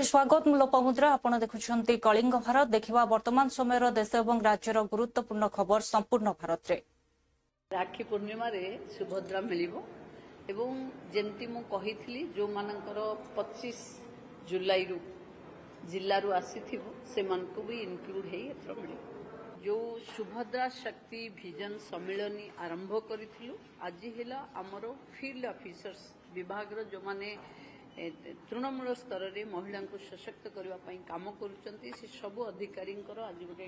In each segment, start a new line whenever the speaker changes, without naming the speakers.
स्वागत लोपमुद्रा आपण देखुछंती कलिंग भारत देखिबा वर्तमान समय देश और राज्यर गुरुत्वपूर्ण खबर संपूर्ण भारत रे।
राखी पूर्णिमा रे सुभद्रा मिलिबो एवं जेंति मु कहिथिली जो मानकर 25 जुलाई रु जिल्ला रु आसीथिबो से मानको भी इनक्लूड हेई एथरो मिलिबो। जो सुभद्रा शक्ति विजन सम्मेलनी आरंभ करिथिलु आज हेला हमरो फील्ड ऑफिसर्स विभाग रो जो माने तृणमूल स्तर में महिला को सशक्त करने काम करुँच से सब अधिकारी आज गोटे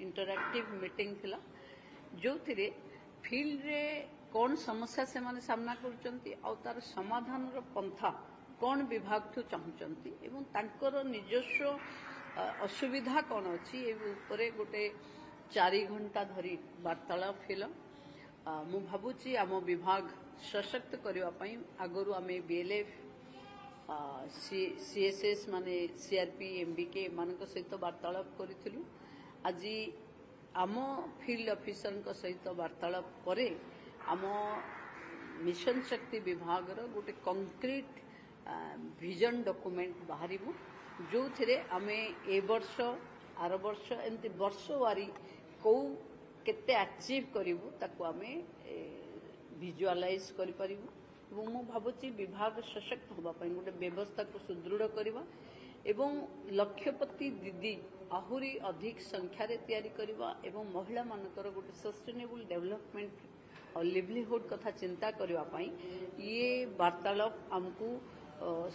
इंटरैक्टिव मीटिंग थिला जो थिरे फील्ड रे कौन समस्या से माने सामना कर समाधान पंथा कौन विभाग ठू चाहूँगी एवं तांकर निजस्व असुविधा कौन अच्छी उपरे गोटे 4 घंटा धरी वार्तालाप हिला मु भावुची आम विभाग सशक्त करने आगरू आम बीएलएफ सीएसएस माने सीआरपी एमबीके मान सहित वार्तालाप करूँ आज आम फील्ड ऑफिसर सहित वार्तालाप परे आम मिशन शक्ति विभाग गोटे कंक्रीट विजन डॉक्यूमेंट बाहर जो थे आम ए वर्ष आर वर्ष एमती वर्षवारी कौ केते अचीव करूँ ताकू आम विजुअलाइज करूँ मु भावुची विभाग सशक्त होगापी गोटे व्यवस्था को सुदृढ़ करवा एवं लक्षपति दीदी आहुरी अधिक संख्यार तैयारी करवा एवं महिला मानकर गोटे सस्टेनेबल डेवलपमेंट और लिवलीहुड कथा चिंता करने ये वार्तालाप आमको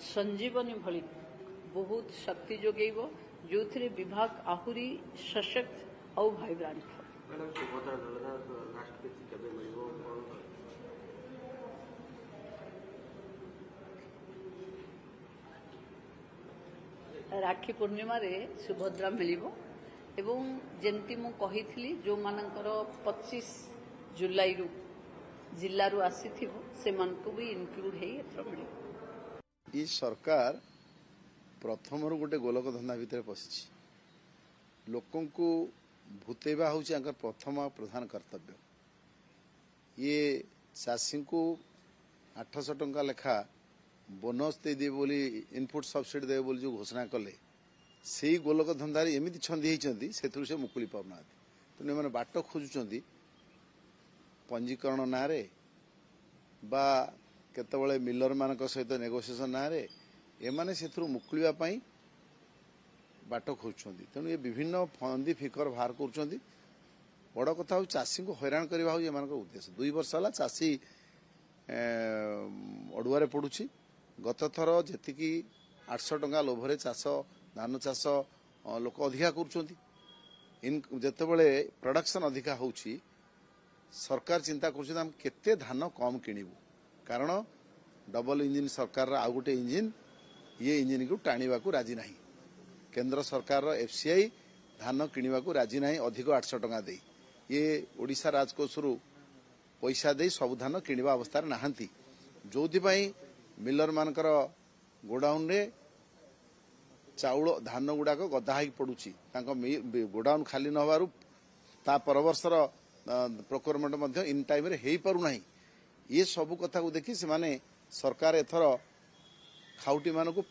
संजीवनी भली बहुत शक्ति जोगेब जो थे विभाग आहुरी सशक्त और भाइब्रांट राखी पूर्णिमा रे सुभद्रा मिलिबो एवं जेंति मु कहिथिली जो मानकर 25 जुलाई रु जिल्ला रु आसीथिबो से मानको भी इनक्लूड हेई एथरो मिलिबो।
ई सरकार प्रथम रु गोटे गोलक धंदा भितर पसिछि लोकन को भूतेबा होछि आंकर प्रथम प्रधान कर्तव्य। ये चाषी को 800 टंका लेखा बोनस दे बोली इनपुट सब्सिडी दे बोली जो घोषणा कले से गोलक धंदार एमती छंदी होती से मुकुली पाऊना तेणु मैंने बाट खोजुंट पंजीकरण ना बा केतबले मिलर मान सहित नेगोसिएशन ना एमाने से मुकुलिया बाट खोजुंट तेणु ये विभिन्न फंदी फिकर बाहर कर बड़ कथा हूँ चाषी को हैरान करवा हूँ एम उद्देश्य 2 वर्ष है चाषी अड़ुआरे पड़ुछि गत थर जी 800 टंका लोभरे चाष धान चाष लोक अधिका करते प्रोडक्शन अधिका होउछि सरकार चिंता कर केते धान कम किणिबु कारण डबल इंजिन सरकार आउ गोटे इंजिन ये इंजिन को टाणीबा को राजी नहीं केंद्र सरकार एफसीआई धान किणिबा को राजी नहीं अधिक 800 टंका दे ये ओडिशा राजकोष रु पैसा दे सब धान किणिबा अवस्था नाहंती जोथि मिलर मानकर गोडाउन रे चाउल धान गुड़ाक गदा हो पड़ुछि गोडाउन खाली नहबारु ता पर वर्षर प्रोक्योरमेंट इन टाइम रे हेई पारु नाही ये सब कथा को देखि से माने सरकार एथर खाउटी मान को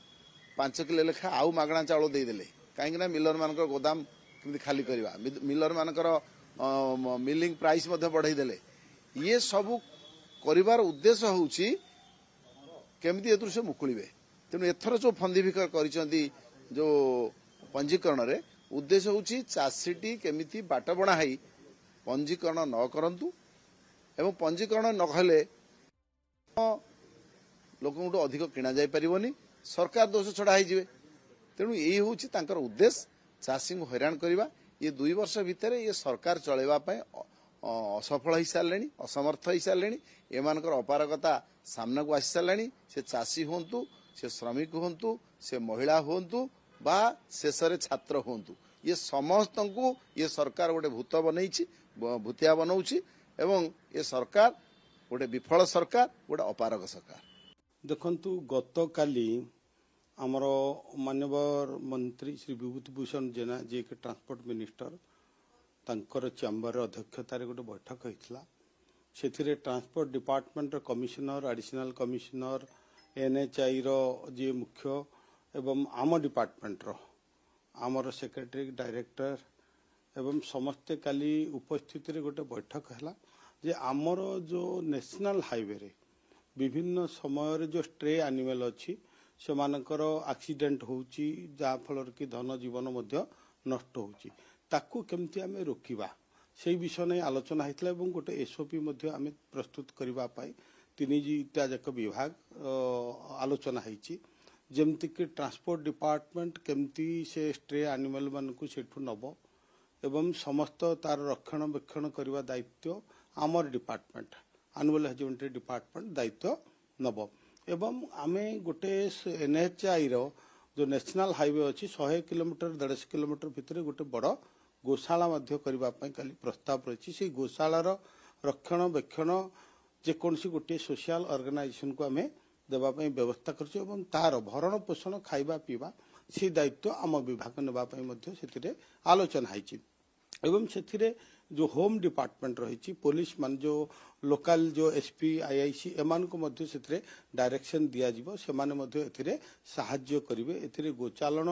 5 किलो लेखा आउ मागणा चाउल दे देले कहीं मिलर मानकर गोदाम केमती खाली करवा मिलर मानकर मिलिंग प्राइस बढ़ाई देले ये सब करिवार उद्देश्य होउछि केमती ए से मुकुलिबे तेणु एथर जो फंदी फिकर करिसेंती जो पंजीकरण रे उद्देश्य होउछि चाषीटी केमिति बाट बणा है पंजीकरण न करंतु एवं पंजीकरण न हेले लोक अधिक किणा जाई परिबनी सरकार दोष छड़ा हो जिवे तेणु यही होउछि तांकर उद्देश्य चाषी को हैरान करवा ये 2 वर्ष भितर ये सरकार चलेबा पय असफल हो सारे असमर्थ हो सारे एमानकर अपारगता सामना को आसी सारे से चाषी हूँ से श्रमिक हूँ से महिला हूँ बा शेष छात्र हूँ ये समस्त को ये सरकार गोटे भूत बनई भूतिया बनाऊँच एवं ये सरकार गोटे विफल सरकार गोटे अपारग सरकार।
देखंतु गत काली आमर माननीय मंत्री श्री विभूति भूषण जेना जे के ट्रांसपोर्ट मिनिस्टर तांकर चैम्बर अध्यक्षतार गोटे बैठक होता से transport department commissioner additional commissioner NHI रो जी मुख्य एवं आम डिपार्टमेंट रो आमर सेक्रेटरी डायरेक्टर एवं समस्ते काली उपस्थित रे गोटे बैठक है जे आमर जो नेशनल हाईवे रे विभिन्न समय रे जो स्ट्रे एनिमल अच्छी से मानकर एक्सीडेंट होउची जा फल कि धन जीवन मध्य नष्ट होउची ताकू केमती आमे रोकिबा से विषय नहीं आलोचना होता और गोटे एसओपी आम प्रस्तुत करने तीनटा जाक विभाग आलोचना होती जमती कि ट्रांसपोर्ट डिपार्टमेंट केमती से स्ट्रे एनिमल मानक सेठू नब एवं समस्त तार रक्षणाबेक्षण करने दायित्व आमर डिपार्टमेंट एनिमल हजबेंड्री डिपार्टमेंट दायित्व नब एवं आमे गोटे एनएचआई रो जो नेशनल हाईवे अच्छी 100 किलोमीटर 150 किलोमीटर भितर गोटे बड़ गोशाला काली प्रस्ताव रही से गोशालार रक्षणाबेक्षण जेकोसी गोटे सोशल ऑर्गेनाइजेशन को आम देवाई व्यवस्था कर तार भरण पोषण खाइबा पीवा से दायित्व आम विभाग नेबाई आलोचना होती एवं से जो होम डिपार्टमेंट रही पुलिस मान जो लोकल जो एसपी आईआईसी एमान को मध्य से डायरेक्शन दिया जिवो से माने मध्य एथिरे साहाय्य करिवे एथिरे गोचालन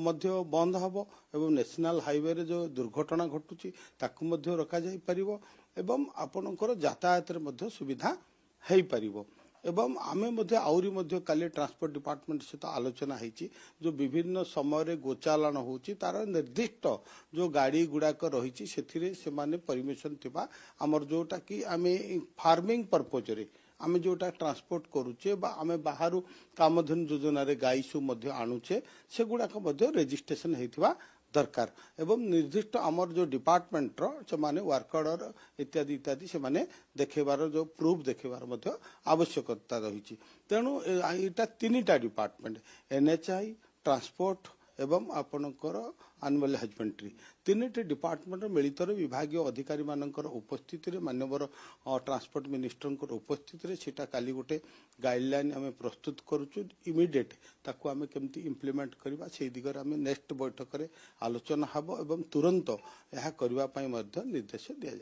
मध्य बंद हबो एवं नेशनल हाईवे रे जो दुर्घटना घटुची ताकू मध्य रखा जाई परिवो एवं आपनकर यातायात रे मध्य सुविधा हेई परिवो एवं आमे मध्य आउरी मध्य काली ट्रांसपोर्ट डिपार्टमेंट सहित आलोचना होती जो विभिन्न समय गोचालन होची तार निर्दिष्ट जो गाड़ी गुड़ाक रही से माने परमिशन थिबा हमर जोटा कि आमे फार्मिंग पर्पज रे आमे जोटा ट्रांसपोर्ट करूचे बा आमे बाहरु कामधेनु योजना रे गाई सु मध्य आणुचे से गुड़ाक मध्य रजिस्ट्रेशन हेतिबा दरकार एवं निर्दिष्ट आमर जो डिपार्टमेंट रो से माने वर्क ऑर्डर इत्यादि इत्यादि से माने देखेबार जो प्रूफ देखेबार मध्य आवश्यकता रही तेणु यहाँ तीनटा डिपार्टमेंट एनएचआई ट्रांसपोर्ट एवं आपणकर एनिमल हजबेंड्री तीनटी डिपार्टमेंट मिलित विभागीय अधिकारी मानकर उपस्थित मानवर ट्रांसपोर्ट मिनिस्टर उपस्थित सेटा काली गोटे गाइडलाइन आम प्रस्तुत करुचु इमिडिएट ताकू आम केमती इम्प्लीमेंट करबा से दिगरे आम नेक्स्ट बैठक रे आलोचना हबो एवं तुरंत यह करबा निर्देश दिया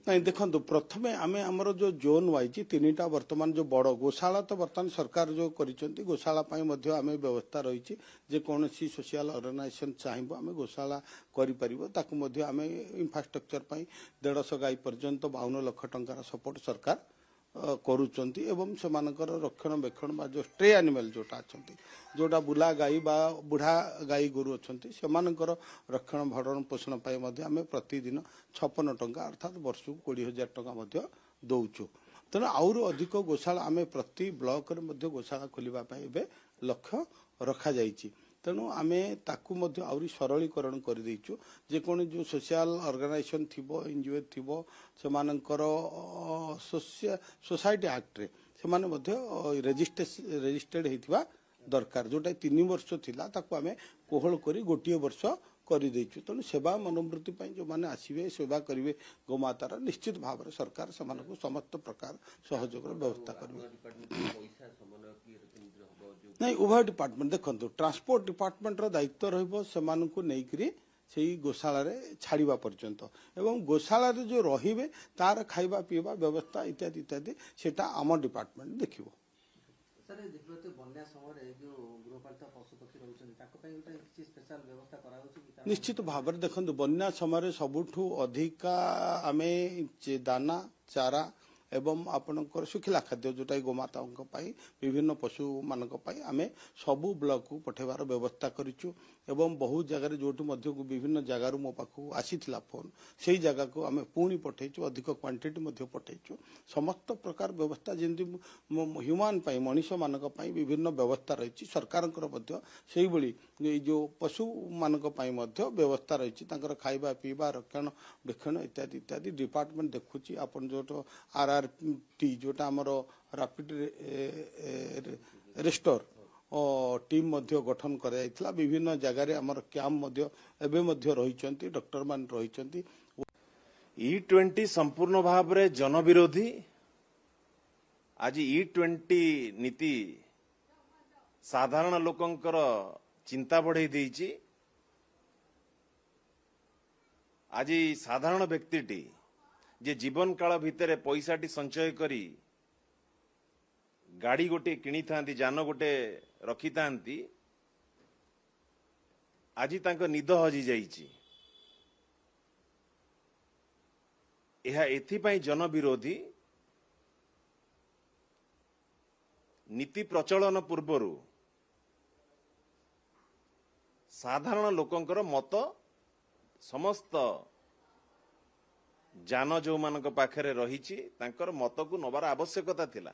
नहीं देखो प्रथमे आम आमर जो जोन वाइज तीनटा वर्तमान जो बड़ गोशाला तो वर्तमान सरकार जो करिसेंती गोशाला आम व्यवस्था रही जे कौन सी सोशल ऑर्गेनाइजेशन चाहिए आम गोशाला आम इंफ्रास्ट्रक्चर 150 गाई पर्यंत 52 लाख टंकार सपोर्ट सरकार करुचंती एवं सेमानकर रक्षणाबेक्षण बा जो स्ट्रे एनिमल जोटा अच्छी जोटा बुला गाई बा बुढ़ा गाई गोरु अच्छी सेमानकर रक्षण भरण पोषण आम प्रतिदिन 56 टंका अर्थात वर्ष को 20,000 टंका दौचु तेणु आउर अधिक गोशाला आम प्रति ब्लॉक रे गोशाला खोलिबा लक्ष्य रखा जाइछि तेणु आमे ताकू मध्य आउरी सरलीकरण कर देइछु जे कोन जो सोशल ऑर्गेनाइजेशन थिबो एनजीओ थिबो सेमानकर सोसाइटी एक्ट रे सेमाने मध्य रजिस्टर्ड हेतिबा दरकार जोटा 3 वर्ष थिला ताकू आमे कोहल करी गोटिए वर्ष कर देइछु तेणु सेवा मनोवृत्ति जो माने आसीबे सेवा करिवे गोमातार निश्चित भाव सरकार सेमानकु समस्त प्रकार सहयोग व्यवस्था करिवे नहीं उभय डिपार्टमेंट देखो ट्रांसपोर्ट डिपार्टमेंट दायित्व रही से गोशाला छाड़ा पर्यंत एवं गोशाला जो रही तार खाइबा पीवा व्यवस्था इत्यादि इत्यादि सेटा आम डिपार्टमेंट देखिबो निश्चित भाव देखो बन्या समय सबुठू अधिका आमे दाना चारा एवं आपणकर सुखिला खाद्य जोटा गोमाता विभिन्न पशु मानक आमे सबू ब्लॉक को पठेबार व्यवस्था करिछु एवं बहुत जगह जो विभिन्न जगार मो पाखु आसीथिला फोन से जगह को आमे पुणी पठेछु अधिक क्वांटिटी मध्य पठेछु समस्त प्रकार व्यवस्था जेंति ह्यूमन मनीष मानक विभिन्न व्यवस्था रही सरकारंकर मध्य सेही बळी जो पशु मानक व्यवस्था रही खाइबा पीवा रक्षण बेक्षण इत्यादि इत्यादि डिपार्टमेंट देखुची आपन जो आरआरटी जोटा हमर रैपिड रेस्टोर टीम मध्य गठन कराइथिला विभिन्न जगह रे हमर कैंप मध्य एबे मध्य रहिचंती डॉक्टर मान रहिचंती
E20 संपूर्ण भाव रे जनविरोधी आज E20 नीति साधारण लोकंकर चिंता बढ़ाई देइची आज साधारण व्यक्तिटी जे जीवन काल भितर पैसाटी संचय करी गाड़ी गोटे किनी थांती जान गोटे रखी थांती आज तांको निद हजि जाइछि। यह एथिपाई जनविरोधी नीति प्रचलन पूर्वरु साधारण लोकंकर मत समस्त जान जो मानक पाखरे रहिछि तांकर मत को नबार आवश्यकता थिला।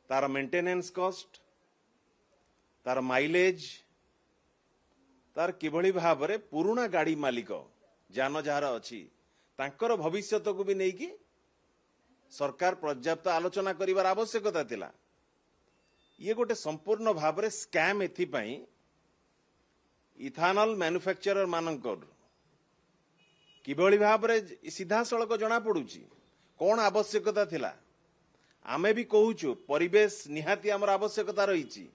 तार मेंटेनेंस कॉस्ट, तार माइलेज, तार किभଳି भाबरे पुराना गाड़ी मालिक जान जार अछि तांकर भविष्यत को भी नहीं कि सरकार पर्याप्त आलोचना करिवार आवश्यकता थिला। ये गोटे संपूर्ण भाबरे स्कैम एथिपाई इथानल मैन्युफैक्चरर मानकर किभଳି भाबरे सीधा सड़क जना पड़ुची कौन आवश्यकता थिला। आमे भी कहूचु परिवेश निहाती आमर आवश्यकता रही।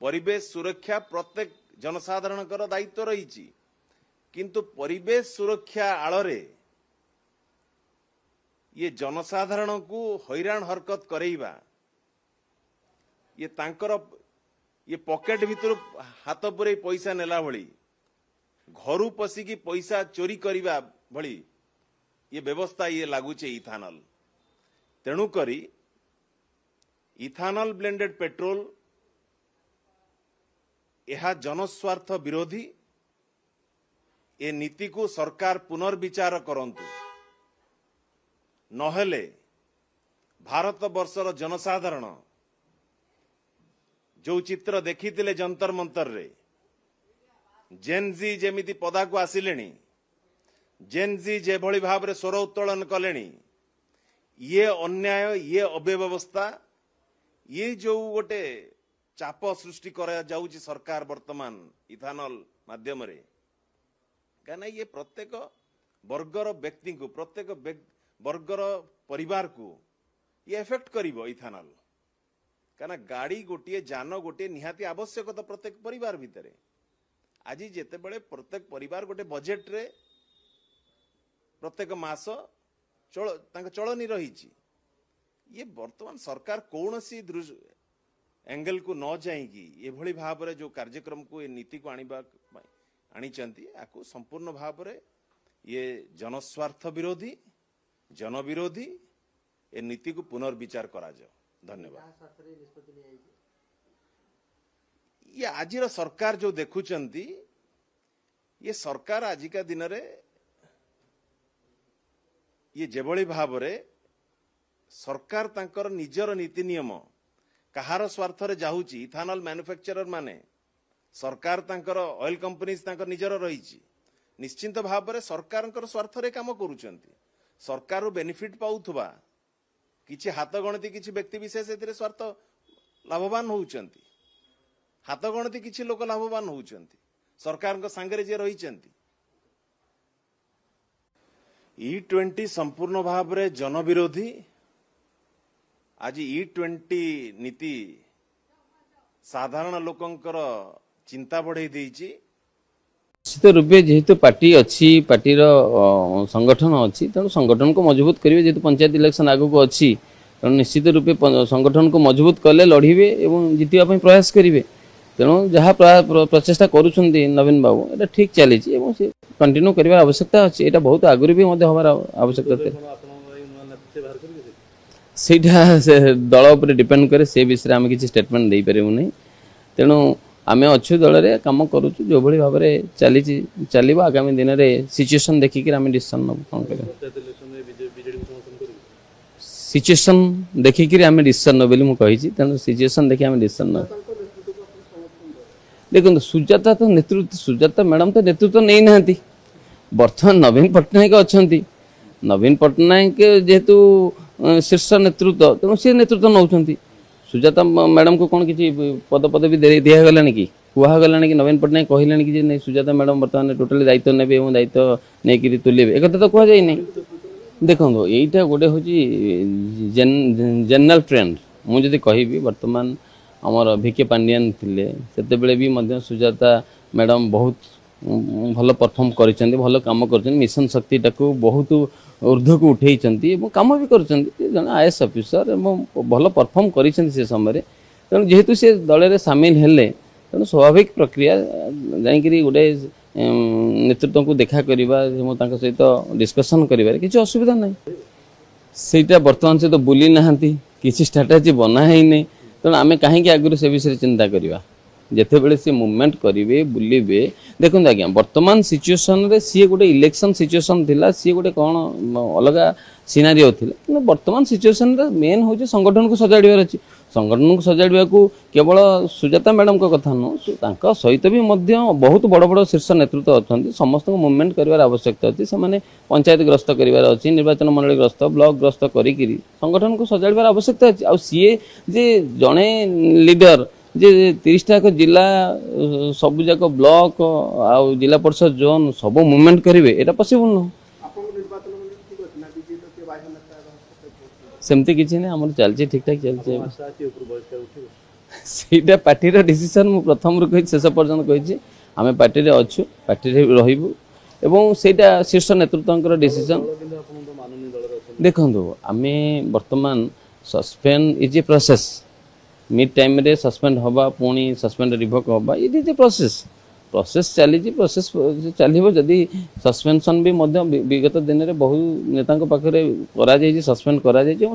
परिवेश सुरक्षा प्रत्येक जनसाधारण दायित्व रही, किंतु परिवेश सुरक्षा आड़े ये जनसाधारण को हैरान हरकत करेइबा ये तांकर ये पॉकेट भीतर हाथ पुरे पैसा नेला भली घरू पशिकी पैसा चोरी करिबा भली ये व्यवस्था ये लागुचे इथानल। तेणु करी इथानल ब्लेंडेड पेट्रोल यह जनस्वार्थ विरोधी ए नीति को सरकार पुनर्विचार करंतु, नहेले भारत वर्षर जनसाधारण जो चित्र देखिथिले जंतर मंतर रे जेनजी जेमिति पदा को आसिलेनी, जेनजी जे भली भाबरे स्वर उत्तोलन कलेनी, ये अन्याय ये अव्यवस्था ये जो गोटे चाप सृष्टि करा जाउची सरकार वर्तमान इथानल माध्यम रे कहना ये प्रत्येक वर्गर व्यक्ति को प्रत्येक वर्गर परिवार को ये इफेक्ट करिवो इथानल। कहना गाड़ी गोटे जान गोटे निहाती आवश्यकता प्रत्येक परिवार भितरे। आज जेते बळे प्रत्येक परिवार गोटे बजेट रे प्रत्येक मास चलनी रही। ये वर्तमान सरकार कौन सी एंगल को न जाइकी ये भली भाबरे जो कार्यक्रम को ये नीति को आनीचंती आकु संपूर्ण भाबरे ये जनस्वार्थ विरोधी जन विरोधी ये नीति को पुनर्विचार करा जाओ। धन्यवाद। ये आजिर सरकार जो देखुचंती ये सरकार आजिका दिन रे ये जेभली भाबरे सरकार तांकर निजर नीति नियम कहार स्वार्थ रे जाउची इथानल मैन्युफैक्चरर माने सरकार तांकर ऑयल कंपनीज तांकर निजर रही निश्चिंत भाबरे सरकारंकर स्वार्थ रे काम करूचंती। सरकार रो बेनिफिट पाउथबा किछि हाथ गणती किछि व्यक्ति विशेष एथिरे स्वार्थ लाभवान होउचंती, हाथ गणती किछि लोक लाभवान होउचंती सरकार संगे जे रहिचंती। E20 संपूर्ण भाबरे जनविरोधी आज E20 नीति साधारण लोकंकर चिंता बढ़ाई देइछि।
निश्चित रूपे जेहेतु पार्टी अच्छी पार्टीर संगठन अच्छी तेणु संगठन को मजबूत करेंगे। जेहेतु पंचायत इलेक्शन आगू को अच्छी तेणु निश्चित रूपे संगठन को मजबूत कले लड़िबे एवं जितिबा पई प्रयास करेंगे। तेणु जहाँ प्रचेषा करुछंती नवीन बाबू एटा ठीक चली से कंटिन्यू करने आवश्यकता अच्छी। एटा बहुत आगुरी भी हमार आवश्यकता ସେଇଟା ସେ ଦଳ ଉପରେ ଡିପେଣ୍ଡ କରେ। ସେ ବିଷୟରେ ଆମେ କିଛି ଷ୍ଟେଟମେଣ୍ଟ ଦେଇପାରିବୁ ନାହିଁ। ତେଣୁ ଆମେ ଅଛୁ ଦଳରେ କାମ କରୁଛୁ ଯେଉଁଭଳି ଭାବରେ ଚାଲିଛି ଚାଲିବ। ଆଗାମୀ ଦିନରେ ସିଚୁଏସନ୍ ଦେଖିକି ଆମେ ଡିସିସନ୍ ନେବୁ କ'ଣ କରିବା। ସିଚୁଏସନ୍ ଦେଖିକି ଆମେ ଡିସିସନ୍ ନେବୁ ବୋଲି ମୁଁ କହିଛି। ତେଣୁ ସିଚୁଏସନ୍ ଦେଖି ଆମେ ଡିସିସନ୍ ନେବୁ। ଦେଖନ୍ତୁ ସୁଜାତା ମ୍ୟାଡ଼ାମ୍ ତ ନେତୃତ୍ୱ ନେଇନାହାନ୍ତି। ବର୍ତ୍ତମାନ ନବୀନ ପଟ୍ଟନାୟକ ଅଛନ୍ତି। ନବୀନ ପଟ୍ଟନାୟକ ଯେହେତୁ शीर्ष नेतृत्व तेणु सी नेतृत्व नौकरी। सुजाता मैडम को कौन किसी पद पदवी दिगला कि कहगला कि नवीन पट्टनायक कहले कि नहीं सुजाता मैडम बर्तमान टोटाली दायित्व ने दायित्व नहीं तुलेबे एक तो कह जाए। देखो यहीटा गोटे हूँ जेनराल ट्रेंड मुझे कहि बर्तमान आमर भिके पांडियान थिले सेते बेले भी सुजाता मैडम बहुत भल परफॉर्म कर भल काम कर मिशन शक्ति टाक बहुत ऊर्ध्व को उठे कम भी कर आईएएस ऑफिसर भल परफॉर्म कर समय तेणु जेहेतु से दल में सामिल हेले तेणु स्वाभाविक प्रक्रिया जाकि गोटे नेतृत्व को देखा करवा सहित डिस्कसन कर किसी असुविधा ना ସେଇଟା ବର୍ତ୍ତମାନ ସେ ତ ବୁଲି ନାହାନ୍ତି କିଛି ଷ୍ଟ୍ରାଟେଜି ବନା ହେଇନି ତେଣୁ ଆମେ କାହିଁକି ଆଗରୁ ସେ ବିଷୟରେ ଚିନ୍ତା କରିବା ଯେତେବେଳେ ସେ ମୁଭମେଣ୍ଟ କରିବେ ବୁଲିବେ ଦେଖନ୍ତୁ ଆଜ୍ଞା ବର୍ତ୍ତମାନ ସିଚୁଏସନରେ ସିଏ ଗୋଟେ ଇଲେକ୍ସନ ସିଚୁଏସନ ଥିଲା ସିଏ ଗୋଟେ କ'ଣ ଅଲଗା ସିନାରିଓ ଥିଲା କିନ୍ତୁ ବର୍ତ୍ତମାନ ସିଚୁଏସନରେ ମେନ୍ ହେଉଛି ସଂଗଠନକୁ ସଜାଡ଼ିବାର ଅଛି ସଂଗଠନକୁ ସଜାଡ଼ିବାକୁ କେବଳ ସୁଜାତା ମ୍ୟାଡମଙ୍କ କଥା ନୁହଁ ତାଙ୍କ ସହିତ ବି ମଧ୍ୟ ବହୁତ ବଡ଼ ବଡ଼ ଶୀର୍ଷ ନେତୃତ୍ୱ ଅଛନ୍ତି ସମସ୍ତଙ୍କୁ ମୁଭମେଣ୍ଟ କରିବାର ଆବଶ୍ୟକତା ଅଛି ସେମାନେ ପଞ୍ଚାୟତ ଗ୍ରସ୍ତ କରିବାର ଅଛି ନିର୍ବାଚନ ମଣ୍ଡଳୀ ଗ୍ରସ୍ତ ବ୍ଲକ ଗ୍ରସ୍ତ କରିକିରି ସଂଗଠନକୁ ସଜାଡ଼ିବାର ଆବଶ୍ୟକତା ଅଛି ଆଉ ସିଏ ଯେ ଜଣେ ଲିଡର ଯେ 30ଟା ଯାକ ଜିଲ୍ଲା ସବୁ ଯାକ ବ୍ଲକ ଆଉ ଜିଲ୍ଲା ପରିଷଦ ଜୋନ୍ ସବୁ ମୁଭମେଣ୍ଟ କରିବେ ଏଇଟା ପସିବଲ ନୁହଁ सेमती किसी नहीं आम चलती ठीक ठाक चलती ସେଇଟା ପାର୍ଟିର ଡିସିସନ ମୁଁ ପ୍ରଥମରୁ କହି ଶେଷ ପର୍ଯ୍ୟନ୍ତ କହିଛି ଆମେ ପାର୍ଟିରେ ଅଛୁ ପାର୍ଟିରେ ରହିବୁ ଏବଂ ସେଇଟା ଶୀର୍ଷ ନେତୃତ୍ୱଙ୍କର ଡିସିସନ ଦେଖନ୍ତୁ ଆମେ ବର୍ତ୍ତମାନ suspend is a process mid ଟାଇମ୍ରେ ସସ୍ପେଣ୍ଡ ହେବା ପୁଣି ସସ୍ପେଣ୍ଡ ରିଭୋକ୍ ହେବା ଇଟ୍ ଇଜ୍ ଏ प्रोसेस चली प्रोसेस चलो जदि सस्पेंशन भी विगत दिन में बहु नेता पाखे सस्पेंड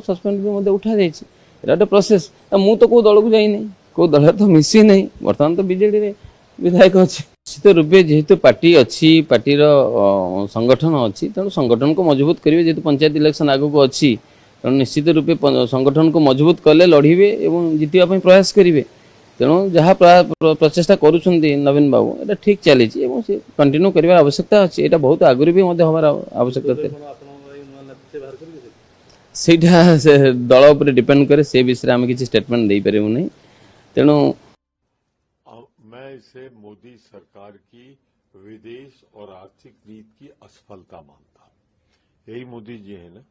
सस्पेंड भी उठा जाए प्रोसेस मु तो कौ दल को जाइनी कौ दल तो मिसी नहीं बर्तमान तो बीजेडी विधायक अच्छी निश्चित रूपे जेहेतु पार्टी अच्छी पार्टीर संगठन अच्छी तेणु संगठन को मजबूत करेंगे जेहेतु पंचायत इलेक्शन आगू को अच्छी तेणु निश्चित रूपे संगठन को मजबूत कले लड़े और जितवा प्रयास करेंगे तेणु जहाँ प्रचेषा करुँच नवीन बाबू ये ठीक चली कंटिन्यू कर आवश्यकता अच्छी यहाँ बहुत आगुरी भी हमार आवश्यकता ସେଇଟା ସେ ଦଳ ଉପରେ डिपेंड करे से विषय में किसी स्टेटमेंट दे पारिबु नहीं तेणु
मैं इसे मोदी सरकार की विदेश और आर्थिक नीति की असफलता मानता हूं। यही मोदी जी है ना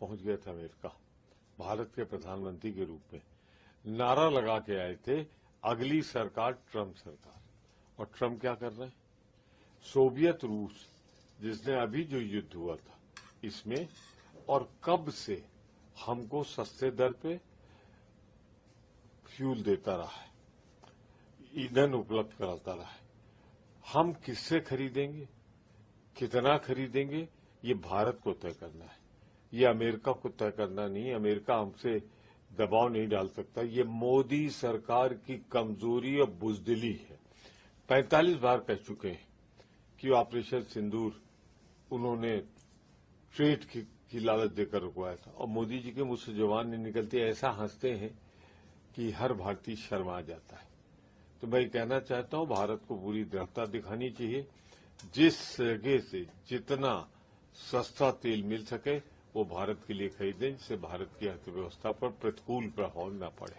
पहुंच गए थे अमेरिका भारत के प्रधानमंत्री के रूप में नारा लगा के आए थे अगली सरकार ट्रम्प सरकार और ट्रम्प क्या कर रहे हैं सोवियत रूस जिसने अभी जो युद्ध हुआ था इसमें और कब से हमको सस्ते दर पे फ्यूल देता रहा है ईंधन उपलब्ध कराता रहा है हम किससे खरीदेंगे कितना खरीदेंगे ये भारत को तय करना है ये अमेरिका को तय करना नहीं अमेरिका हमसे दबाव नहीं डाल सकता ये मोदी सरकार की कमजोरी और बुजदिली है 45 बार कह चुके हैं कि ऑपरेशन सिंदूर उन्होंने ट्रेड की लालच देकर रुकवाया था और मोदी जी के मुंह से जुबान नहीं निकलती ऐसा हंसते हैं कि हर भारतीय शर्मा जाता है तो मैं कहना चाहता हूं भारत को पूरी दृढ़ता दिखानी चाहिए जिस जगह से जितना सस्ता तेल मिल सके वो भारत के लिए खरीदें जिससे भारत की अर्थव्यवस्था पर प्रतिकूल प्रभाव न पड़े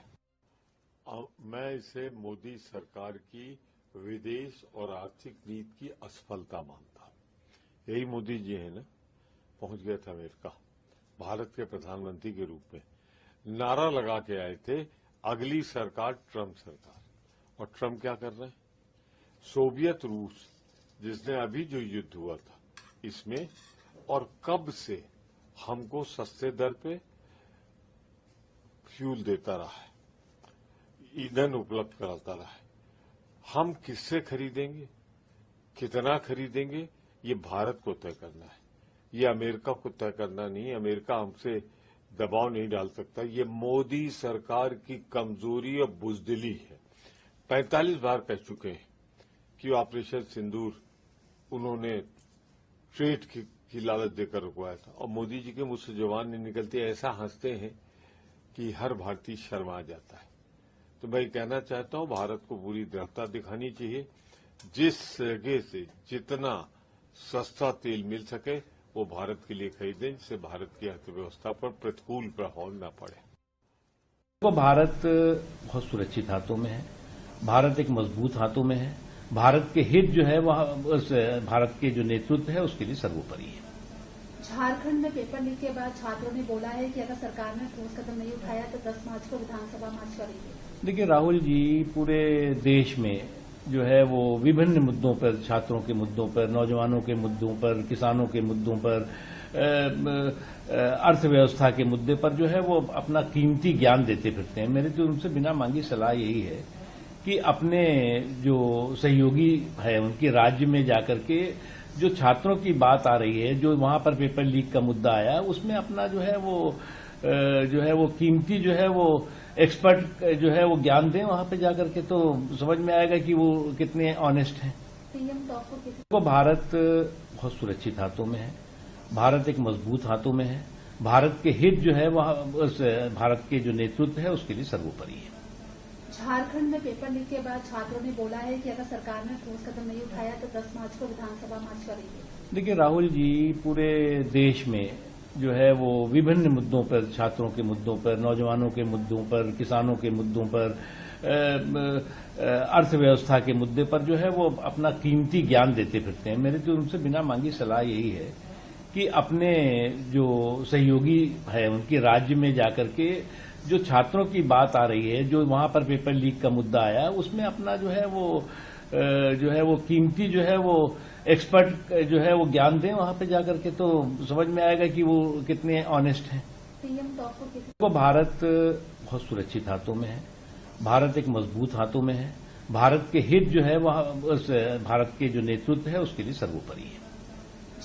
मैं इसे मोदी सरकार की विदेश और आर्थिक नीति की असफलता मानता हूं। यही मोदी जी है ना पहुंच गए थे अमेरिका भारत के प्रधानमंत्री के रूप में नारा लगा के आए थे अगली सरकार ट्रम्प सरकार और ट्रम्प क्या कर रहे हैं सोवियत रूस जिसने अभी जो युद्ध हुआ था इसमें और कब से हमको सस्ते दर पे फ्यूल देता रहा है ईंधन उपलब्ध कराता रहा है हम किससे खरीदेंगे कितना खरीदेंगे ये भारत को तय करना है ये अमेरिका को तय करना नहीं अमेरिका हमसे दबाव नहीं डाल सकता ये मोदी सरकार की कमजोरी और बुजदिली है 45 बार कह चुके हैं कि ऑपरेशन सिंदूर उन्होंने ट्रेड की लालच देकर रुकवाया था और मोदी जी के मुंह से जुबान नहीं निकलती ऐसा हंसते हैं कि हर भारतीय शर्मा जाता है तो मैं कहना चाहता हूं भारत को पूरी दृढ़ता दिखानी चाहिए जिस जगह से जितना सस्ता तेल मिल सके वो भारत के लिए खरीदें जिससे भारत की अर्थव्यवस्था पर प्रतिकूल प्रभाव न पड़े
तो भारत बहुत सुरक्षित हाथों में है भारत एक मजबूत हाथों में है भारत के हित जो है वह भारत के जो नेतृत्व है उसके लिए सर्वोपरि है
झारखंड में पेपर लीक के बाद छात्रों ने बोला है कि अगर सरकार ने ठोस कदम नहीं उठाया तो 10 मार्च को विधानसभा मार्च करेंगे।
देखिए राहुल जी पूरे देश में जो है वो विभिन्न मुद्दों पर, छात्रों के मुद्दों पर, नौजवानों के मुद्दों पर, किसानों के मुद्दों पर, अर्थव्यवस्था के मुद्दे पर जो है वो अपना कीमती ज्ञान देते फिरते हैं। मेरी तो उनसे बिना मांगी सलाह यही है कि अपने जो सहयोगी है उनके राज्य में जाकर के जो छात्रों की बात आ रही है, जो वहां पर पेपर लीक का मुद्दा आया, उसमें अपना जो है वो कीमती जो है वो एक्सपर्ट जो है वो ज्ञान दें वहां पे जाकर के, तो समझ में आएगा कि वो कितने ऑनेस्ट हैं। तो भारत बहुत सुरक्षित हाथों में है, भारत एक मजबूत हाथों में है, भारत के हित जो है वह भारत के जो नेतृत्व है उसके लिए सर्वोपरि है।
झारखंड में पेपर लीक के बाद छात्रों ने बोला है कि अगर सरकार ने ठोस कदम नहीं उठाया तो 10 मार्च को विधानसभा मार्च करेंगे।
देखिए राहुल जी, पूरे देश में जो है वो विभिन्न मुद्दों पर, छात्रों के मुद्दों पर, नौजवानों के मुद्दों पर, किसानों के मुद्दों पर, अर्थव्यवस्था के मुद्दे पर जो है वो अपना कीमती ज्ञान देते फिरते हैं। मेरी तो उनसे बिना मांगी सलाह यही है कि अपने जो सहयोगी है उनके राज्य में जाकर के जो छात्रों की बात आ रही है, जो वहां पर पेपर लीक का मुद्दा आया, उसमें अपना जो है वो कीमती जो है वो एक्सपर्ट जो है वो ज्ञान दें वहां पे जाकर के, तो समझ में आएगा कि वो कितने ऑनेस्ट हैं। तो भारत बहुत सुरक्षित हाथों में है, भारत एक मजबूत हाथों में है, भारत के हित जो है वह भारत के जो नेतृत्व है उसके लिए सर्वोपरि है।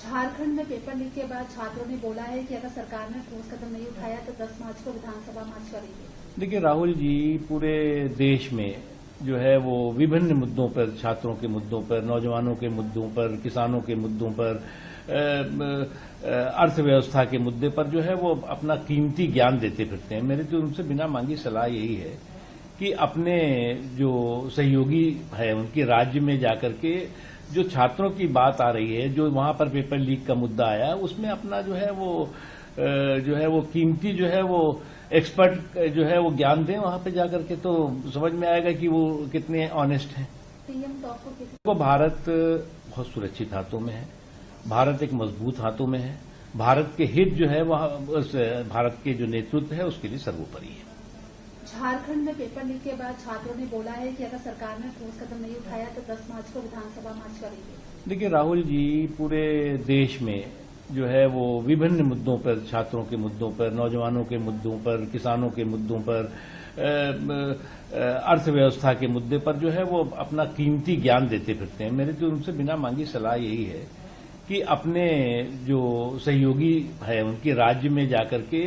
झारखंड में पेपर लीक के बाद छात्रों ने बोला है कि अगर सरकार ने ठोस कदम नहीं उठाया तो 10 मार्च को विधानसभा मार्च करेंगे।
देखिए राहुल जी, पूरे देश में जो है वो विभिन्न मुद्दों पर, छात्रों के मुद्दों पर, नौजवानों के मुद्दों पर, किसानों के मुद्दों पर, अर्थव्यवस्था के मुद्दे पर जो है वो अपना कीमती ज्ञान देते फिरते हैं। मेरी तो उनसे बिना मांगी सलाह यही है कि अपने जो सहयोगी है उनके राज्य में जाकर के जो छात्रों की बात आ रही है, जो वहां पर पेपर लीक का मुद्दा आया, उसमें अपना जो है वो कीमती जो है वो एक्सपर्ट जो है वो ज्ञान दें वहां पे जाकर के, तो समझ में आएगा कि वो कितने ऑनेस्ट हैं। तो भारत बहुत सुरक्षित हाथों में है, भारत एक मजबूत हाथों में है, भारत के हित जो है वह भारत के जो नेतृत्व है उसके लिए सर्वोपरि है।
झारखंड में पेपर लीक के बाद छात्रों ने बोला है कि अगर सरकार ने ठोस कदम नहीं उठाया तो 10 मार्च को विधानसभा मार्च करेंगे।
देखिए राहुल जी, पूरे देश में जो है वो विभिन्न मुद्दों पर, छात्रों के मुद्दों पर, नौजवानों के मुद्दों पर, किसानों के मुद्दों पर, अर्थव्यवस्था के मुद्दे पर जो है वो अपना कीमती ज्ञान देते फिरते हैं। मेरी तो उनसे बिना मांगी सलाह यही है कि अपने जो सहयोगी है उनके राज्य में जाकर के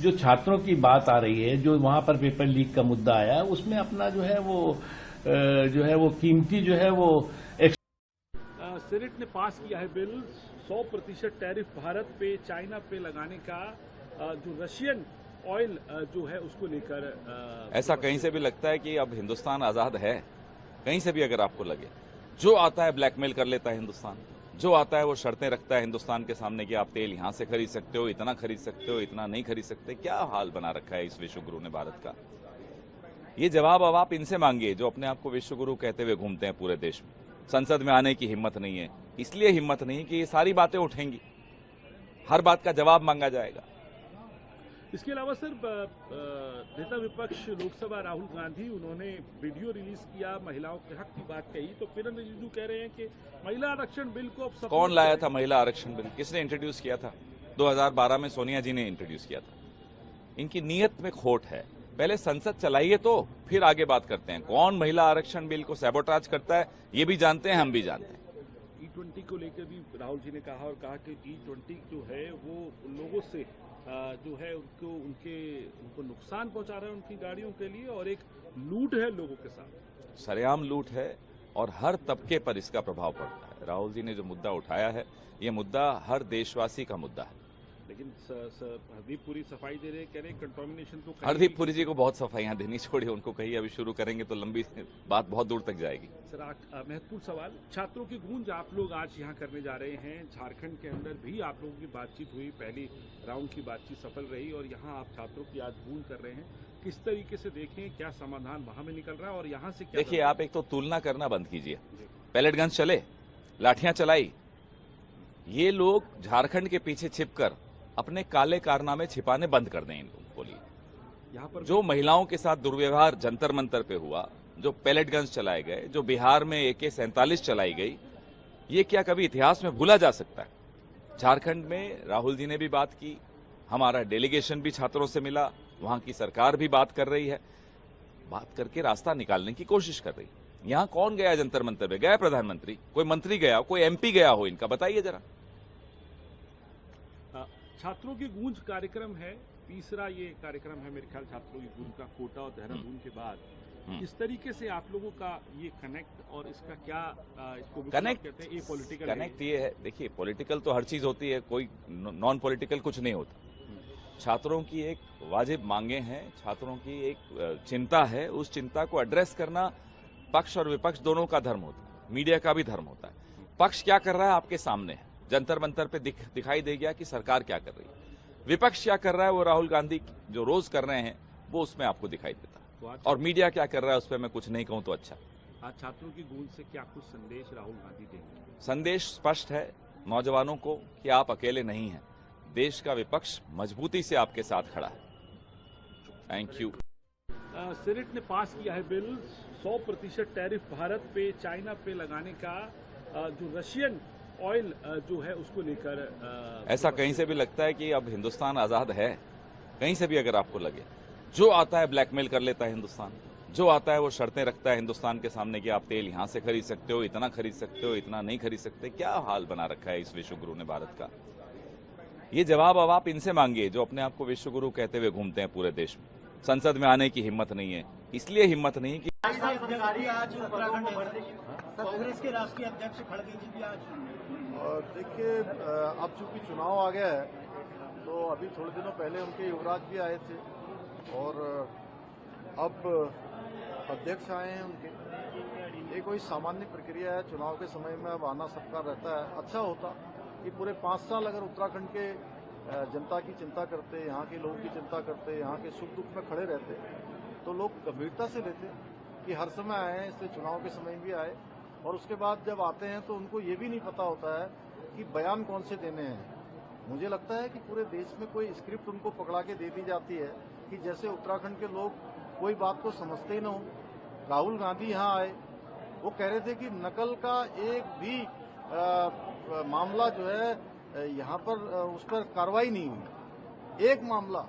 जो छात्रों की बात आ रही है, जो वहां पर पेपर लीक का मुद्दा आया, उसमें अपना जो है वो कीमती जो है वो
सीनेट ने पास किया है बिल 100% टैरिफ भारत पे, चाइना पे लगाने का, जो रशियन ऑयल जो है उसको लेकर।
ऐसा कहीं से भी लगता है कि अब हिंदुस्तान आजाद है, कहीं से भी अगर आपको लगे, जो आता है ब्लैकमेल कर लेता है हिंदुस्तान, जो आता है वो शर्तें रखता है हिंदुस्तान के सामने कि आप तेल यहां से खरीद सकते हो, इतना खरीद सकते हो, इतना नहीं खरीद सकते। क्या हाल बना रखा है इस विश्वगुरु ने भारत का। ये जवाब अब आप इनसे मांगिए जो अपने आप को विश्वगुरु कहते हुए घूमते हैं पूरे देश में। संसद में आने की हिम्मत नहीं है, इसलिए हिम्मत नहीं कि ये सारी बातें उठेंगी, हर बात का जवाब मांगा जाएगा।
इसके अलावा सर, नेता विपक्ष लोकसभा राहुल गांधी, उन्होंने वीडियो रिलीज किया, महिलाओं के हक की बात कही, तो किरण रिजिजू कह रहे हैं कि महिला आरक्षण बिल को अब
कौन लाया था महिला आरक्षण बिल? किसने इंट्रोड्यूस किया था? 2012 में सोनिया जी ने इंट्रोड्यूस किया था। इनकी नीयत में खोट है। पहले संसद चलाइए तो फिर आगे बात करते हैं। कौन महिला आरक्षण बिल को सैबोटाज करता है ये भी जानते हैं, हम भी जानते हैं।
E20 को लेकर भी राहुल जी ने कहा, और कहा कि E20 जो है वो लोगों से जो है उनको नुकसान पहुंचा रहा है उनकी गाड़ियों के लिए, और एक लूट है लोगों के साथ।
सरेआम लूट है और हर तबके पर इसका प्रभाव पड़ता है। राहुल जी ने जो मुद्दा उठाया है, ये मुद्दा हर देशवासी का मुद्दा है।
लेकिन हरदीप पुरी सफाई दे रहे, कह रहे कंटामिनेशन तो
हरदीप पुरी जी को बहुत सफाइयां देनी छोड़िए, उनको कहिए अभी शुरू करेंगे तो लंबी बात बहुत दूर तक जाएगी।
सर, महत्वपूर्ण सवाल, छात्रों की गूंज आप लोग आज यहाँ करने जा रहे हैं। झारखंड के अंदर भी आप लोगों की बातचीत हुई, पहली राउंड की बातचीत सफल रही, और यहाँ आप छात्रों की आज गूंज कर रहे हैं। किस तरीके से देखें, क्या समाधान वहां में निकल रहा है और यहाँ से क्या?
देखिए, आप एक तो तुलना करना बंद कीजिए। पैलेट गन चले, लाठियां चलाई, ये लोग झारखंड के पीछे छिपकर अपने काले कारनामे छिपाने बंद कर दें। इन लोगों को लिए यहाँ पर जो महिलाओं के साथ दुर्व्यवहार जंतर मंतर पे हुआ, जो पैलेट गन्स चलाए गए, जो बिहार में AK-47 चलाई गई, ये क्या कभी इतिहास में भूला जा सकता है? झारखंड में राहुल जी ने भी बात की, हमारा डेलीगेशन भी छात्रों से मिला, वहां की सरकार भी बात कर रही है, बात करके रास्ता निकालने की कोशिश कर रही है। यहां कौन गया जंतर मंतर पे? गया प्रधानमंत्री, कोई मंत्री गया, कोई MP गया हो, इनका बताइए जरा।
छात्रों की गूंज कार्यक्रम है, तीसरा ये कार्यक्रम है मेरे ख्याल छात्रों की गूंज का कोटा और देहरादून के बाद। इस तरीके से आप लोगों का ये कनेक्ट और इसका क्या इसको
कनेक्ट
कहते हैं? ये पॉलिटिकल
कनेक्ट ये है, देखिए पॉलिटिकल तो हर चीज होती है, कोई नॉन पॉलिटिकल कुछ नहीं होता। छात्रों की एक वाजिब मांगे हैं, छात्रों की एक चिंता है, उस चिंता को एड्रेस करना पक्ष और विपक्ष दोनों का धर्म होता है, मीडिया का भी धर्म होता है। पक्ष क्या कर रहा है आपके सामने है, जंतर मंतर पे दिखाई दे गया कि सरकार क्या कर रही है। विपक्ष क्या कर रहा है वो राहुल गांधी जो रोज कर रहे हैं वो उसमें आपको दिखाई देता है, और मीडिया क्या कर रहा है उस पर मैं कुछ नहीं कहूं तो अच्छा।
आज छात्रों की गूंज से क्या कुछ संदेश राहुल गांधी देंगे?
संदेश स्पष्ट है नौजवानों को कि आप अकेले नहीं हैं, देश का विपक्ष मजबूती से आपके साथ खड़ा है। Thank you.
सीनेट ने पास किया है बिल 100% टैरिफ भारत पे, चाइना पे लगाने का, जो रशियन ऑयल जो है उसको लेकर।
ऐसा कहीं से भी लगता है कि अब हिंदुस्तान आजाद है, कहीं से भी अगर आपको लगे, जो आता है ब्लैकमेल कर लेता है हिंदुस्तान, जो आता है वो शर्तें रखता है हिंदुस्तान के सामने कि आप तेल यहां से खरीद सकते हो, इतना खरीद सकते हो, इतना नहीं खरीद सकते। क्या हाल बना रखा है इस विश्वगुरु ने भारत का? ये जवाब अब आप इनसे मांगिए जो अपने आप को विश्वगुरु कहते हुए घूमते हैं पूरे देश में। संसद में आने की हिम्मत नहीं है, इसलिए हिम्मत नहीं कि
आज कांग्रेस के राष्ट्रीय अध्यक्ष खड़गे जी भी आज।
देखिए, अब चूंकि चुनाव आ गया है तो अभी थोड़े दिनों पहले उनके युवराज भी आए थे और अब अध्यक्ष आए हैं उनके। ये कोई सामान्य प्रक्रिया है, चुनाव के समय में अब आना सबका रहता है। अच्छा होता कि पूरे 5 साल अगर उत्तराखंड के जनता की चिंता करते, यहाँ के लोगों की चिंता करते, यहाँ के सुख दुख में खड़े रहते, तो लोग गंभीरता से लेते कि हर समय आए हैं, इसलिए चुनाव के समय भी आए। और उसके बाद जब आते हैं तो उनको ये भी नहीं पता होता है कि बयान कौन से देने हैं। मुझे लगता है कि पूरे देश में कोई स्क्रिप्ट उनको पकड़ा के दे दी जाती है कि जैसे उत्तराखंड के लोग कोई बात को समझते ही न हो। राहुल गांधी यहाँ आए, वो कह रहे थे कि नकल का एक भी मामला जो है यहाँ पर उस पर कार्रवाई नहीं हुई। एक मामला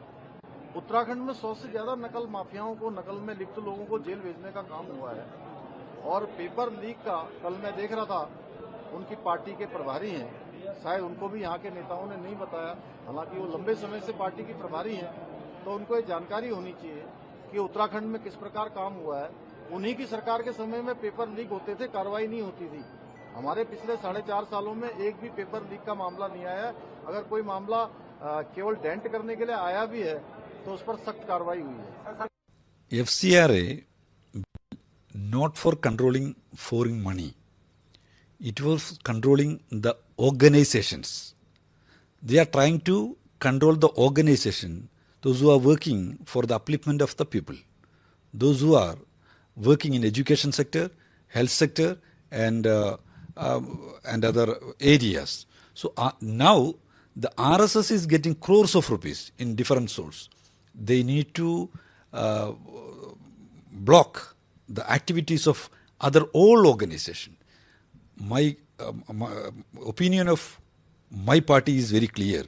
उत्तराखंड में 100 से ज्यादा नकल माफियाओं को, नकल में लिप्त लोगों को जेल भेजने का काम हुआ है। और पेपर लीक का कल मैं देख रहा था, उनकी पार्टी के प्रभारी हैं, शायद उनको भी यहाँ के नेताओं ने नहीं बताया, हालांकि वो लंबे समय से पार्टी की प्रभारी हैं, तो उनको ये जानकारी होनी चाहिए कि उत्तराखंड में किस प्रकार काम हुआ है। उन्हीं की सरकार के समय में पेपर लीक होते थे, कार्रवाई नहीं होती थी। हमारे पिछले 4.5 सालों में एक भी पेपर लीक का मामला नहीं आया। अगर कोई मामला केवल डेंट करने के लिए आया भी है तो उस पर सख्त कार्रवाई हुई है।
FCRA not for controlling foreign money. It was controlling the organizations. They are trying to control the organization, those who are working for the upliftment of the people, those who are working in education sector, health sector, and other areas. So now the RSS is getting crores of rupees in different sources. They need to block the activities of other all organization. My opinion of my party is very clear.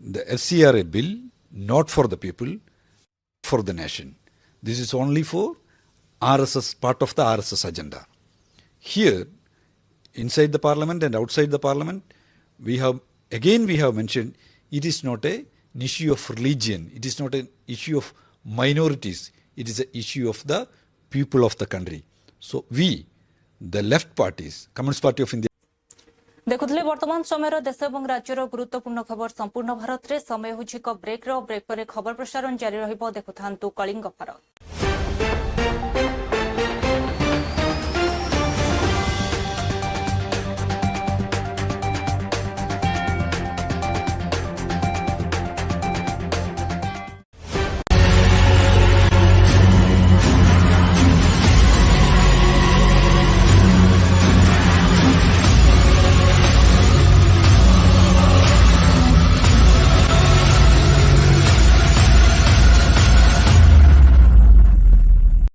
The FCRA bill, not for the people, for the nation. This is only for RSS, part of the RSS agenda. Here, inside the parliament and outside the parliament, we have mentioned it is not an issue of religion. It is not an issue of minorities. It is an issue of the people of the country. So we, the left parties, Communist Party of India,
देखुले वर्तमान समय देश और राज्यर गुरुत्वपूर्ण खबर संपूर्ण भारत में। समय होछि ब्रेक ब्रेक पर खबर प्रसारण जारी रहिबो। देखुथांतु कलिंग भारत।